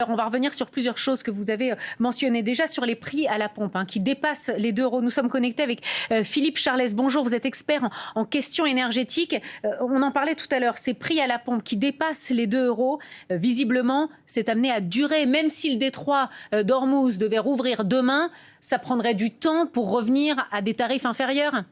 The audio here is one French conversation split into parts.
Alors on va revenir sur plusieurs choses que vous avez mentionnées. Déjà sur les prix à la pompe qui dépassent les 2 euros. Nous sommes connectés avec Philippe Charlès. Bonjour, vous êtes expert en questions énergétiques. On en parlait tout à l'heure. Ces prix à la pompe qui dépassent les 2 euros, visiblement, c'est amené à durer. Même si le détroit d'Ormuz devait rouvrir demain, ça prendrait du temps pour revenir à des tarifs inférieurs.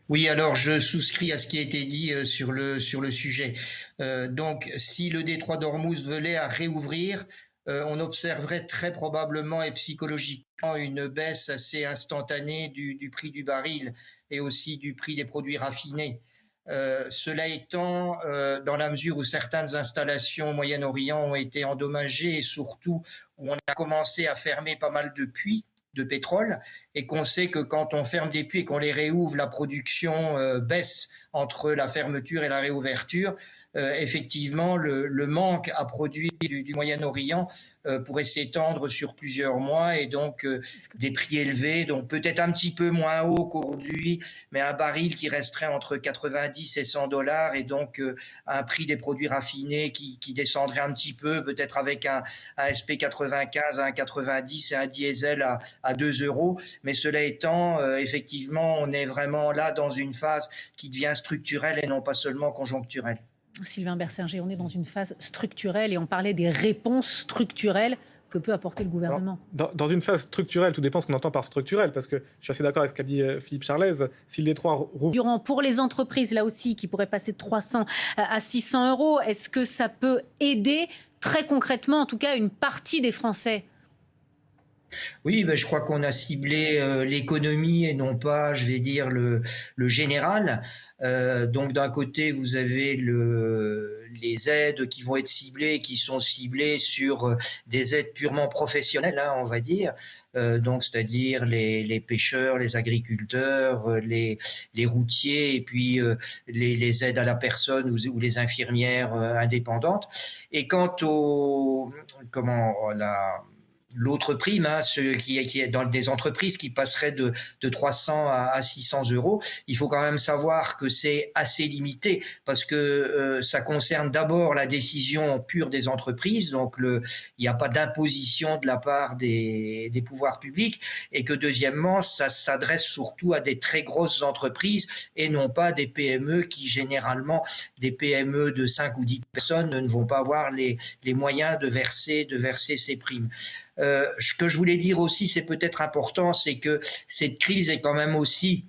Oui, alors je souscris à ce qui a été dit sur le sujet. Donc, si le détroit d'Ormuz venait à réouvrir, on observerait très probablement et psychologiquement une baisse assez instantanée du prix du baril et aussi du prix des produits raffinés. Cela étant, dans la mesure où certaines installations au Moyen-Orient ont été endommagées et surtout où on a commencé à fermer pas mal de puits de pétrole et qu'on sait que quand on ferme des puits et qu'on les réouvre, la production baisse entre la fermeture et la réouverture. Effectivement, le manque à produire du Moyen-Orient pourrait s'étendre sur plusieurs mois et donc des prix élevés, donc peut-être un petit peu moins haut qu'aujourd'hui, mais un baril qui resterait entre 90 et 100 dollars et donc un prix des produits raffinés qui descendrait un petit peu, peut-être avec un SP95, un 90 et un diesel à 2 euros. Mais cela étant, effectivement, on est vraiment là dans une phase qui devient structurelle et non pas seulement conjoncturelle. Sylvain Bersinger, on est dans une phase structurelle et on parlait des réponses structurelles que peut apporter le gouvernement. Alors, dans une phase structurelle, tout dépend de ce qu'on entend par structurelle, parce que je suis assez d'accord avec ce qu'a dit Philippe Charlès. Si le détroit rouvre... Pour les entreprises, là aussi, qui pourraient passer de 300 à 600 euros, est-ce que ça peut aider très concrètement, en tout cas, une partie des Français ? Oui, ben, je crois qu'on a ciblé l'économie et non pas, je vais dire, le général. Donc d'un côté, vous avez les aides qui vont être ciblées, qui sont ciblées sur des aides purement professionnelles, on va dire. Donc c'est-à-dire les pêcheurs, les agriculteurs, les routiers et puis les aides à la personne ou les infirmières indépendantes. Et quant l'autre prime, ce qui est dans des entreprises qui passeraient de 300 à 600 euros, il faut quand même savoir que c'est assez limité parce que ça concerne d'abord la décision pure des entreprises, donc il n'y a pas d'imposition de la part des pouvoirs publics, et que deuxièmement, ça s'adresse surtout à des très grosses entreprises et non pas des PME qui généralement, des PME de 5 ou 10 personnes ne vont pas avoir les moyens de verser ces primes. Ce que je voulais dire aussi, c'est peut-être important, c'est que cette crise est quand même aussi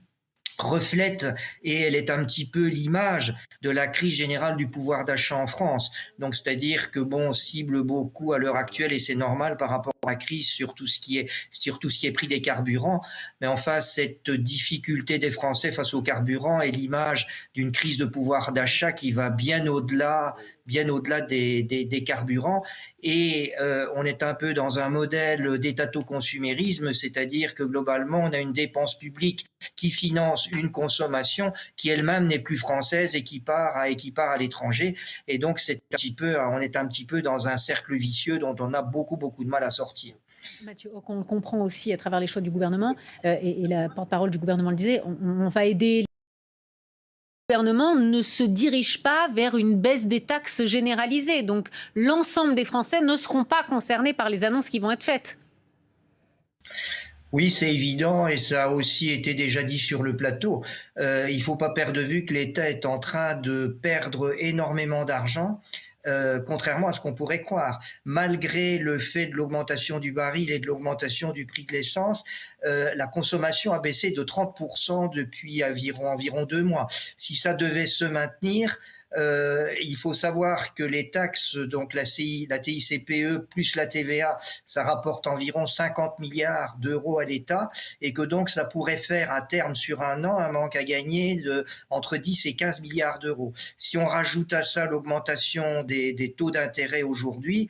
reflète et elle est un petit peu l'image de la crise générale du pouvoir d'achat en France. Donc c'est-à-dire que on cible beaucoup à l'heure actuelle et c'est normal par rapport à la crise sur tout ce qui est prix des carburants, mais enfin cette difficulté des Français face aux carburants est l'image d'une crise de pouvoir d'achat qui va bien au-delà des carburants et on est un peu dans un modèle d'étato-consumérisme, c'est-à-dire que globalement on a une dépense publique qui finance une consommation qui elle-même n'est plus française et qui part à l'étranger, et donc on est un petit peu dans un cercle vicieux dont on a beaucoup de mal à sortir. Mathieu, on comprend aussi à travers les choix du gouvernement, et la porte-parole du gouvernement le disait, on va aider. Le gouvernement ne se dirige pas vers une baisse des taxes généralisées. Donc l'ensemble des Français ne seront pas concernés par les annonces qui vont être faites. Oui, c'est évident et ça a aussi été déjà dit sur le plateau. Il ne faut pas perdre de vue que l'État est en train de perdre énormément d'argent. Contrairement à ce qu'on pourrait croire. Malgré le fait de l'augmentation du baril et de l'augmentation du prix de l'essence, la consommation a baissé de 30% depuis environ 2 mois. Si ça devait se maintenir, il faut savoir que les taxes, donc la TICPE plus la TVA, ça rapporte environ 50 milliards d'euros à l'État et que donc ça pourrait faire à terme sur un an un manque à gagner entre 10 et 15 milliards d'euros. Si on rajoute à ça l'augmentation des taux d'intérêt aujourd'hui,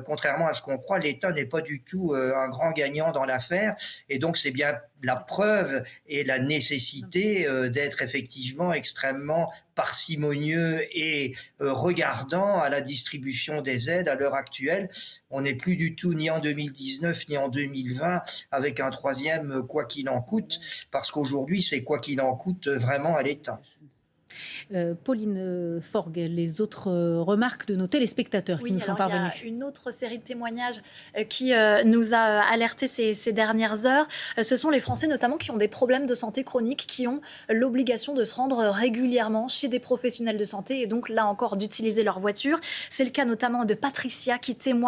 contrairement à ce qu'on croit, l'État n'est pas du tout un grand gagnant dans l'affaire et donc c'est bien la preuve et la nécessité d'être effectivement extrêmement parcimonieux et regardant à la distribution des aides à l'heure actuelle. On n'est plus du tout ni en 2019 ni en 2020 avec un troisième quoi qu'il en coûte, parce qu'aujourd'hui c'est quoi qu'il en coûte vraiment à l'État. Pauline Forgue, les autres remarques de nos téléspectateurs qui nous sont parvenus. Il y a une autre série de témoignages qui nous a alertés ces dernières heures. Ce sont les Français notamment qui ont des problèmes de santé chronique, qui ont l'obligation de se rendre régulièrement chez des professionnels de santé et donc là encore d'utiliser leur voiture. C'est le cas notamment de Patricia qui témoigne